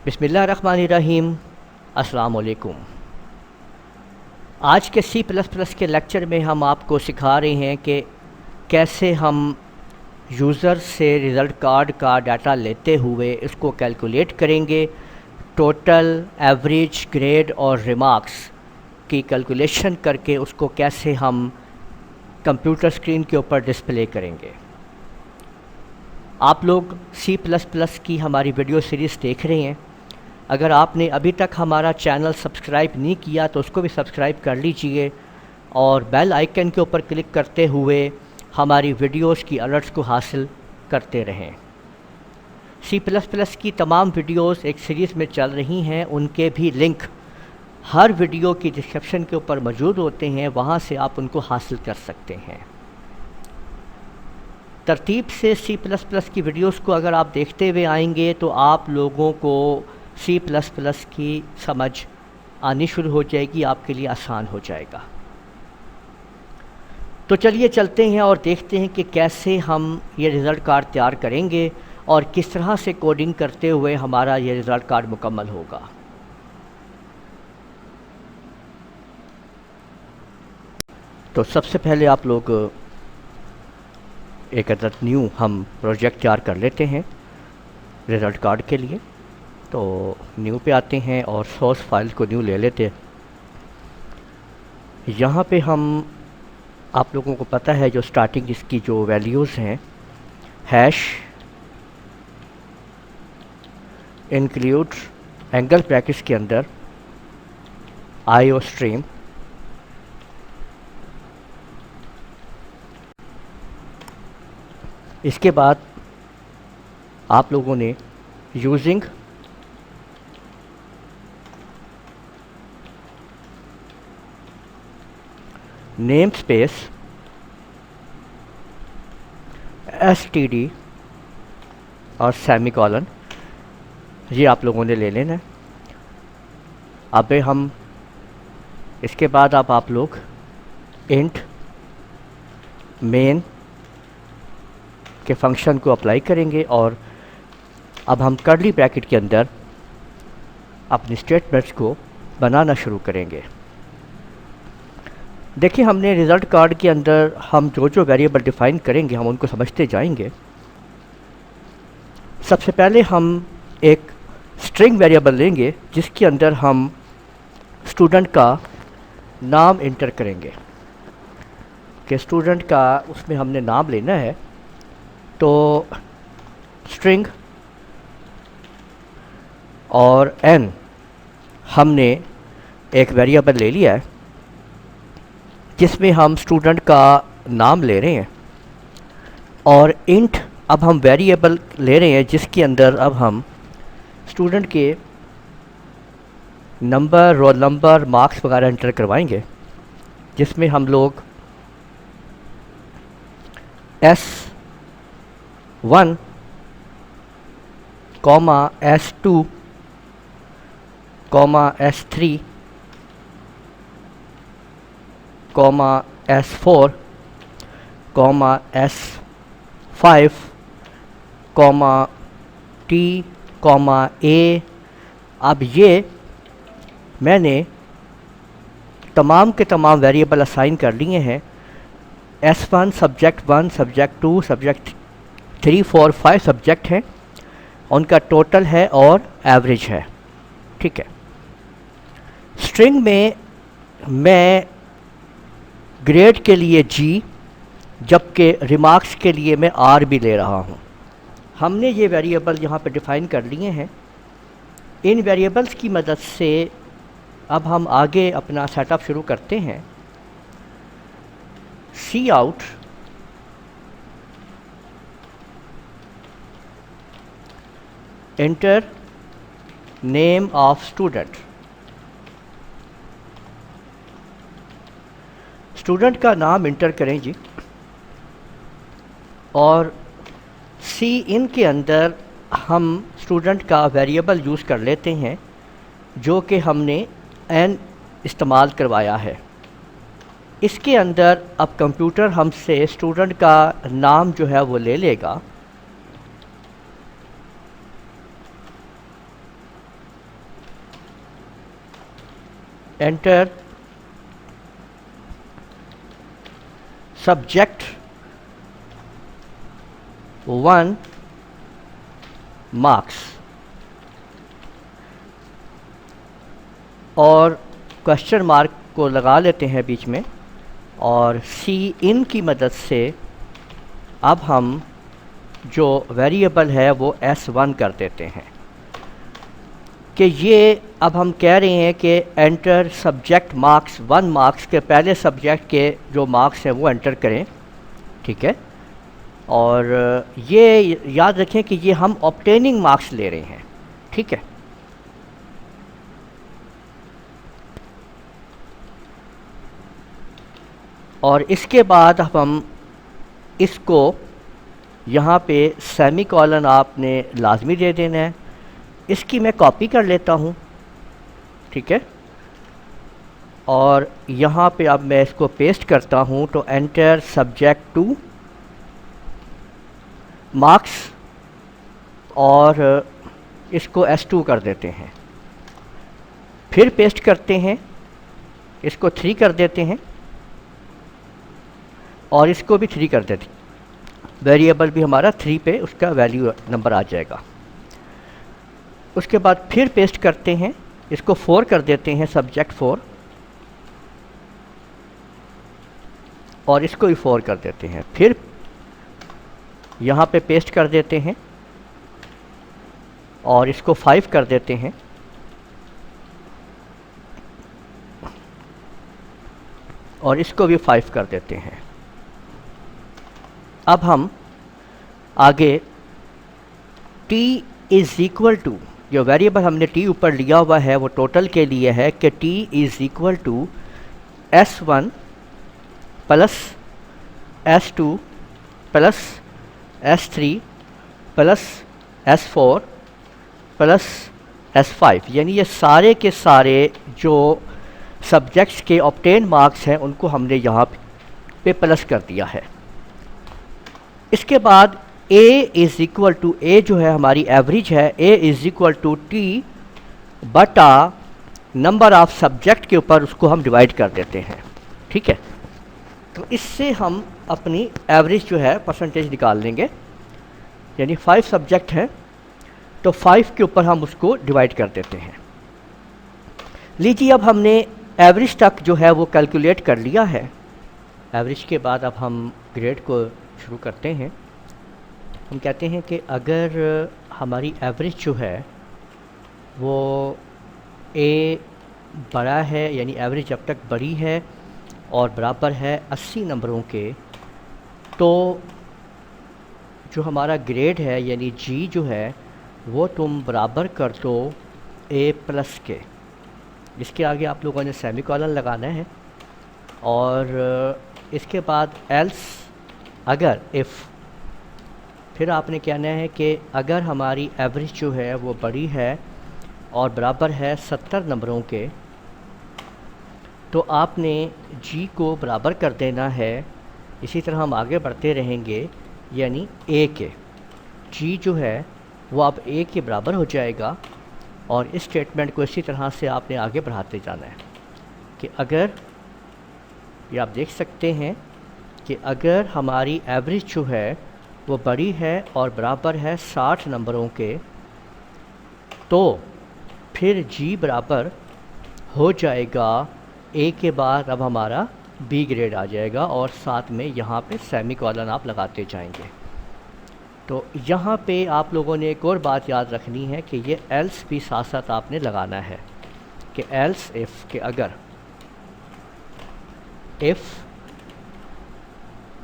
बिस्मिल्लाहिर्रहमानिर्रहीम। अस्सलाम वालेकुम। आज के C++ के लेक्चर में हम आपको सिखा रहे हैं कि कैसे हम यूज़र से रिज़ल्ट कार्ड का डाटा लेते हुए इसको कैलकुलेट करेंगे। टोटल, एवरेज, ग्रेड और रिमार्क्स की कैलकुलेशन करके उसको कैसे हम कंप्यूटर स्क्रीन के ऊपर डिस्प्ले करेंगे। आप लोग C++ की हमारी वीडियो सीरीज़ देख रहे हैं। अगर आपने अभी तक हमारा चैनल सब्सक्राइब नहीं किया तो उसको भी सब्सक्राइब कर लीजिए और बेल आइकन के ऊपर क्लिक करते हुए हमारी वीडियोस की अलर्ट्स को हासिल करते रहें। C++ की तमाम वीडियोस एक सीरीज़ में चल रही हैं, उनके भी लिंक हर वीडियो की डिस्क्रिप्शन के ऊपर मौजूद होते हैं, वहाँ से आप उनको हासिल कर सकते हैं। तरतीब से C++ की वीडियोस को अगर आप देखते हुए आएंगे तो आप लोगों को C++ की समझ आनी शुरू हो जाएगी, आपके लिए आसान हो जाएगा। तो चलिए चलते हैं और देखते हैं कि कैसे हम ये रिज़ल्ट कार्ड तैयार करेंगे और किस तरह से कोडिंग करते हुए हमारा ये रिज़ल्ट कार्ड मुकम्मल होगा। तो सबसे पहले आप लोग एक अदद न्यू हम प्रोजेक्ट तैयार कर लेते हैं रिज़ल्ट कार्ड के लिए। तो न्यू पे आते हैं और सोर्स फाइल को न्यू ले लेते हैं। यहाँ पे हम, आप लोगों को पता है जो स्टार्टिंग इसकी जो वैल्यूज़ हैं, हैश इंक्लूड एंगल ब्रैकेट्स के अंदर आईओ स्ट्रीम, इसके बाद आप लोगों ने यूजिंग नेम स्पेस std और सेमीकोलन, ये आप लोगों ने ले लेना है। अब हम इसके बाद आप लोग इंट मेन के फंक्शन को अप्लाई करेंगे और अब हम कर्ली ब्रैकेट के अंदर अपनी स्टेटमेंट्स को बनाना शुरू करेंगे। देखिए, हमने रिज़ल्ट कार्ड के अंदर हम जो जो वेरिएबल डिफ़ाइन करेंगे हम उनको समझते जाएंगे। सबसे पहले हम एक स्ट्रिंग वेरिएबल लेंगे जिसके अंदर हम स्टूडेंट का नाम इंटर करेंगे कि स्टूडेंट का उसमें हमने नाम लेना है। तो स्ट्रिंग और n हमने एक वेरिएबल ले लिया है जिसमें हम स्टूडेंट का नाम ले रहे हैं और इंट अब हम वेरिएबल ले रहे हैं जिसके अंदर अब हम स्टूडेंट के नंबर, रोल नंबर, मार्क्स वगैरह इंटर करवाएंगे, जिसमें हम लोग S1, S2, S3, S4, S5, T, A। अब ये मैंने तमाम के तमाम वेरिएबल असाइन कर लिए हैं। S1 subject 1, subject 2, subject 3, 4, 5 subject हैं, उनका टोटल है और एवरेज है। ठीक है। स्ट्रिंग में मैं ग्रेड के लिए G, जबकि रिमार्क्स के लिए मैं R भी ले रहा हूँ। हमने ये वेरिएबल यहाँ पे डिफ़ाइन कर लिए हैं। इन वेरिएबल्स की मदद से अब हम आगे अपना सेटअप शुरू करते हैं। Cout enter name of student, student का नाम इंटर करें जी, और Cin के अंदर हम स्टूडेंट का वेरिएबल यूज़ कर लेते हैं जो कि हमने n इस्तेमाल करवाया है। इसके अंदर अब कंप्यूटर हमसे स्टूडेंट का नाम जो है वो ले लेगा एंटर सब्जेक्ट 1 मार्क्स, और क्वेश्चन मार्क को लगा लेते हैं बीच में, और सी इन की मदद से अब हम जो वेरिएबल है वो S1 कर देते हैं कि ये अब हम कह रहे हैं कि एंटर सब्जेक्ट मार्क्स 1 मार्क्स के पहले सब्जेक्ट के जो मार्क्स हैं वो एंटर करें, ठीक है। और ये याद रखें कि ये हम ऑब्टेनिंग मार्क्स ले रहे हैं, ठीक है। और इसके बाद हम इसको यहाँ पे सेमीकोलन आपने लाजमी दे देना है। इसकी मैं कॉपी कर लेता हूँ, ठीक है। और यहाँ पे अब मैं इसको पेस्ट करता हूँ, तो एंटर सब्जेक्ट 2 मार्क्स, और इसको S2 कर देते हैं। फिर पेस्ट करते हैं, इसको 3 कर देते हैं, और इसको भी 3 कर देते हैं। वेरिएबल भी हमारा 3 पे उसका वैल्यू नंबर आ जाएगा। उसके बाद फिर पेस्ट करते हैं, इसको 4 कर देते हैं, सब्जेक्ट 4, और इसको भी 4 कर देते हैं। फिर यहाँ पे पेस्ट कर देते हैं, और इसको 5 कर देते हैं, और इसको भी 5 कर देते हैं। अब हम आगे t इज़ इक्वल टू, जो वेरिएबल हमने t ऊपर लिया हुआ है वो टोटल के लिए है कि t is equal to S1 plus S2 plus S3 plus S4 plus S5, यानी ये सारे के सारे जो सब्जेक्ट्स के ऑब्टेन मार्क्स हैं उनको हमने यहाँ पे प्लस कर दिया है। इसके बाद a is equal to, a जो है हमारी एवरेज है, a is equal to t बटा नंबर ऑफ सब्जेक्ट के ऊपर उसको हम डिवाइड कर देते हैं, ठीक है। तो इससे हम अपनी एवरेज जो है परसेंटेज निकाल लेंगे, यानी 5 सब्जेक्ट हैं तो 5 के ऊपर हम उसको डिवाइड कर देते हैं। लीजिए अब हमने एवरेज तक जो है वो कैलकुलेट कर लिया है। एवरेज के बाद अब हम ग्रेड को शुरू करते हैं। हम कहते हैं कि अगर हमारी एवरेज जो है वो a बड़ा है, यानी एवरेज जब तक बड़ी है और बराबर है 80 नंबरों के, तो जो हमारा ग्रेड है यानी G जो है वो तुम बराबर कर दो A प्लस के। इसके आगे आप लोगों ने सेमीकोलन लगाना है, और इसके बाद एल्स, अगर इफ़, फिर आपने कहना है कि अगर हमारी एवरेज जो है वो बड़ी है और बराबर है 70 नंबरों के, तो आपने G को बराबर कर देना है। इसी तरह हम आगे बढ़ते रहेंगे, यानी A के, G जो है वो अब A के बराबर हो जाएगा। और इस स्टेटमेंट को इसी तरह से आपने आगे बढ़ाते जाना है कि अगर, ये आप देख सकते हैं कि अगर हमारी एवरेज जो है वो बड़ी है और बराबर है 60 नंबरों के, तो फिर G बराबर हो जाएगा A के बाद अब हमारा B ग्रेड आ जाएगा, और साथ में यहाँ पे सेमीकोलन आप लगाते जाएंगे। तो यहाँ पे आप लोगों ने एक और बात याद रखनी है कि ये एल्स भी साथ साथ आपने लगाना है कि एल्स इफ़, के अगर इफ़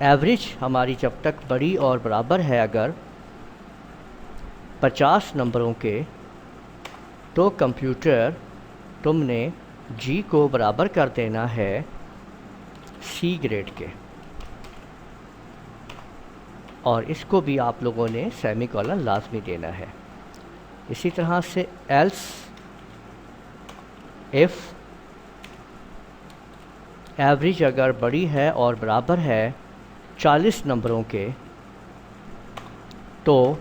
एवरेज हमारी जब तक बड़ी और बराबर है अगर 50 नंबरों के, तो कंप्यूटर तुमने G को बराबर कर देना है C ग्रेड के, और इसको भी आप लोगों ने सेमीकोलन लाजमी देना है। इसी तरह से एल्स इफ़ एवरेज अगर बड़ी है और बराबर है 40 नंबरों के, तो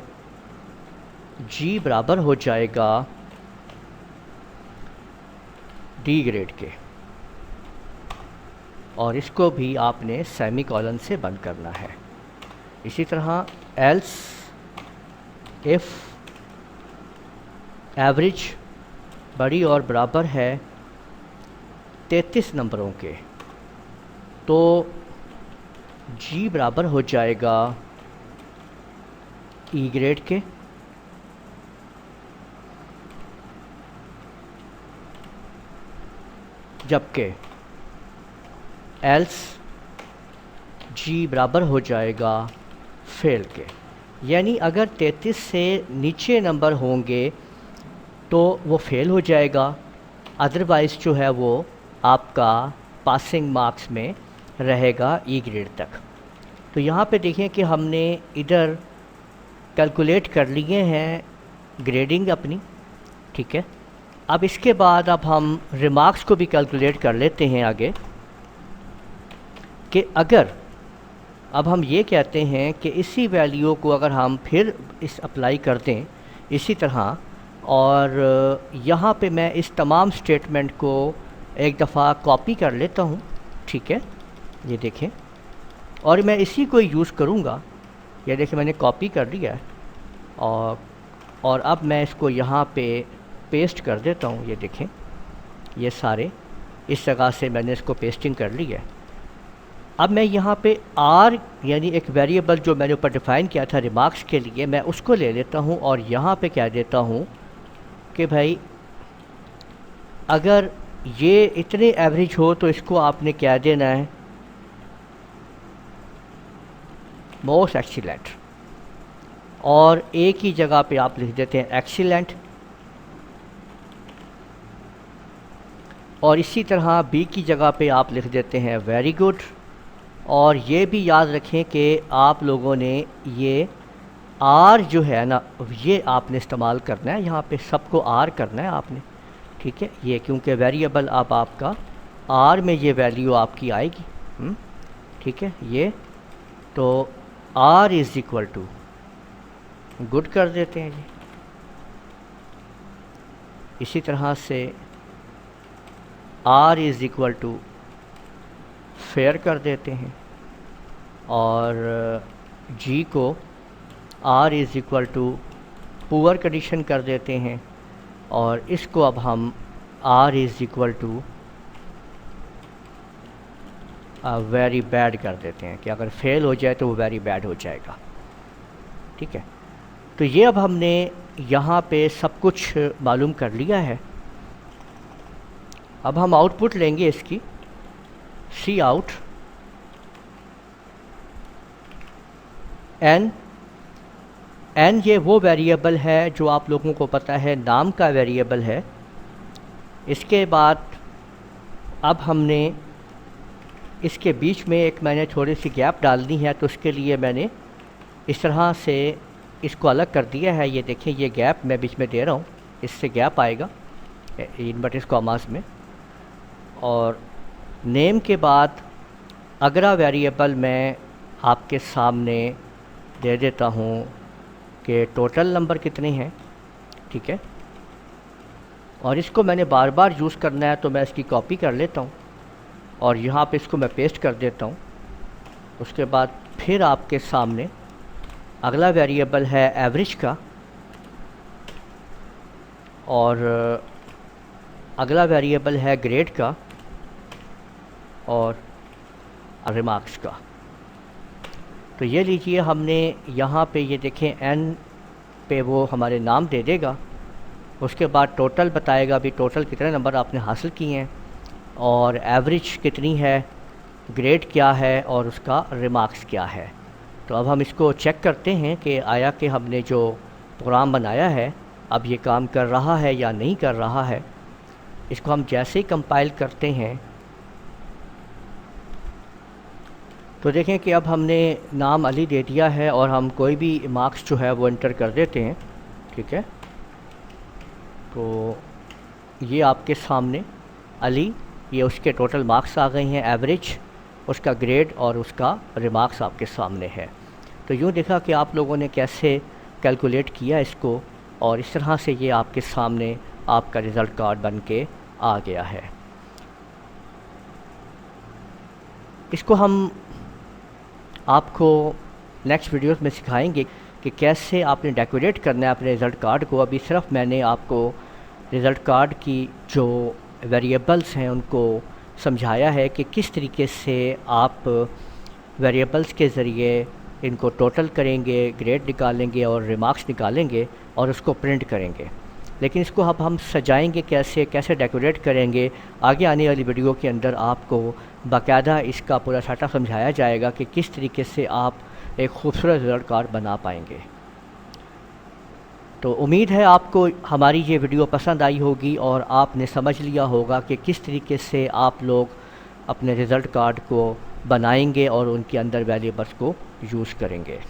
G बराबर हो जाएगा D ग्रेड के। और इसको भी आपने सेमी कॉलन से बंद करना है। इसी तरह एल्स इफ़ एवरेज बड़ी और बराबर है 33 नंबरों के, तो जी बराबर हो जाएगा ई ग्रेड के, जबकि एल्स जी बराबर हो जाएगा फेल के। यानी अगर 33 से नीचे नंबर होंगे तो वो फेल हो जाएगा, अदरवाइज़ जो है वो आपका पासिंग मार्क्स में रहेगा ई ग्रेड तक। तो यहाँ पे देखें कि हमने इधर कैलकुलेट कर लिए हैं ग्रेडिंग अपनी, ठीक है। अब इसके बाद अब हम रिमार्क्स को भी कैलकुलेट कर लेते हैं आगे, कि अगर अब हम ये कहते हैं कि इसी वैल्यू को अगर हम फिर इस अप्लाई कर दें इसी तरह, और यहाँ पे मैं इस तमाम स्टेटमेंट को एक दफ़ा कॉपी कर लेता हूँ, ठीक है। ये देखें, और मैं इसी को यूज़ करूँगा। ये देखें मैंने कॉपी कर लिया है, और अब मैं इसको यहाँ पे पेस्ट कर देता हूँ। ये देखें, ये सारे इस जगह से मैंने इसको पेस्टिंग कर ली है। अब मैं यहाँ पे आर यानी एक वेरिएबल जो मैंने ऊपर डिफ़ाइन किया था रिमार्क्स के लिए, मैं उसको ले लेता हूँ और यहाँ पे कह देता हूँ कि भाई अगर ये इतने एवरेज हो तो इसको आपने क्या देना है, मोस्ट एक्सीलेंट, और ए की जगह पे आप लिख देते हैं एक्सीलेंट, और इसी तरह बी की जगह पे आप लिख देते हैं वेरी गुड। और ये भी याद रखें कि आप लोगों ने ये आर जो है ना, ये आपने इस्तेमाल करना है, यहाँ पे सबको आर करना है आपने, ठीक है। ये क्योंकि वेरिएबल अब आपका आर में ये वैल्यू आपकी आएगी, ठीक है। ये तो R is equal to good कर देते हैं जी। इसी तरह से R is equal to fair कर देते हैं, और जी को R is equal to poor condition कर देते हैं, और इसको अब हम R is equal to very bad कर देते हैं कि अगर फेल हो जाए तो वो वेरी बैड हो जाएगा, ठीक है। तो ये अब हमने यहाँ पे सब कुछ मालूम कर लिया है। अब हम आउटपुट लेंगे इसकी, सी आउट एन। एन ये वो वेरिएबल है जो आप लोगों को पता है नाम का वेरिएबल है। इसके बाद अब हमने इसके बीच में एक मैंने थोड़ी सी गैप डालनी है, तो उसके लिए मैंने इस तरह से इसको अलग कर दिया है। ये देखें, ये गैप मैं बीच में दे रहा हूँ, इससे गैप आएगा इनवर्टेड कॉमास में। और नेम के बाद अगला वेरिएबल मैं आपके सामने दे देता हूँ कि टोटल नंबर कितने हैं, ठीक है। और इसको मैंने बार बार यूज़ करना है, तो मैं इसकी कॉपी कर लेता हूँ और यहाँ पे इसको मैं पेस्ट कर देता हूँ। उसके बाद फिर आपके सामने अगला वेरिएबल है एवरेज का, और अगला वेरिएबल है ग्रेड का, और रिमार्क्स का। तो ये लीजिए, हमने यहाँ पे ये देखें एन पे वो हमारे नाम दे देगा। उसके बाद टोटल बताएगा भी टोटल कितने नंबर आपने हासिल किए हैं, और एवरेज कितनी है, ग्रेड क्या है, और उसका रिमार्क्स क्या है। तो अब हम इसको चेक करते हैं कि आया कि हमने जो प्रोग्राम बनाया है अब ये काम कर रहा है या नहीं कर रहा है। इसको हम जैसे ही कंपाइल करते हैं तो देखें कि अब हमने नाम अली दे दिया है, और हम कोई भी मार्क्स जो है वो एंटर कर देते हैं, ठीक है। तो ये आपके सामने अली, ये उसके टोटल मार्क्स आ गए हैं, एवरेज, उसका ग्रेड और उसका रिमार्क्स आपके सामने है। तो यूँ देखा कि आप लोगों ने कैसे कैलकुलेट किया इसको, और इस तरह से ये आपके सामने आपका रिज़ल्ट कार्ड बन के आ गया है। इसको हम आपको नेक्स्ट वीडियोस में सिखाएंगे कि कैसे आपने डेकोरेट करना है अपने रिज़ल्ट कार्ड को। अभी सिर्फ मैंने आपको रिज़ल्ट कार्ड की जो वेरिएबल्स हैं उनको समझाया है कि किस तरीके से आप वेरिएबल्स के ज़रिए इनको टोटल करेंगे, ग्रेड निकालेंगे और रिमार्क्स निकालेंगे और उसको प्रिंट करेंगे। लेकिन इसको अब हम सजाएंगे कैसे, कैसे डेकोरेट करेंगे, आगे आने वाली वीडियो के अंदर आपको बाकायदा इसका पूरा सेटअप समझाया जाएगा कि किस तरीके से आप एक खूबसूरत रिज़ल्ट कार्ड बना पाएंगे। तो उम्मीद है आपको हमारी ये वीडियो पसंद आई होगी और आपने समझ लिया होगा कि किस तरीके से आप लोग अपने रिज़ल्ट कार्ड को बनाएंगे और उनके अंदर वेरिएबल्स को यूज़ करेंगे।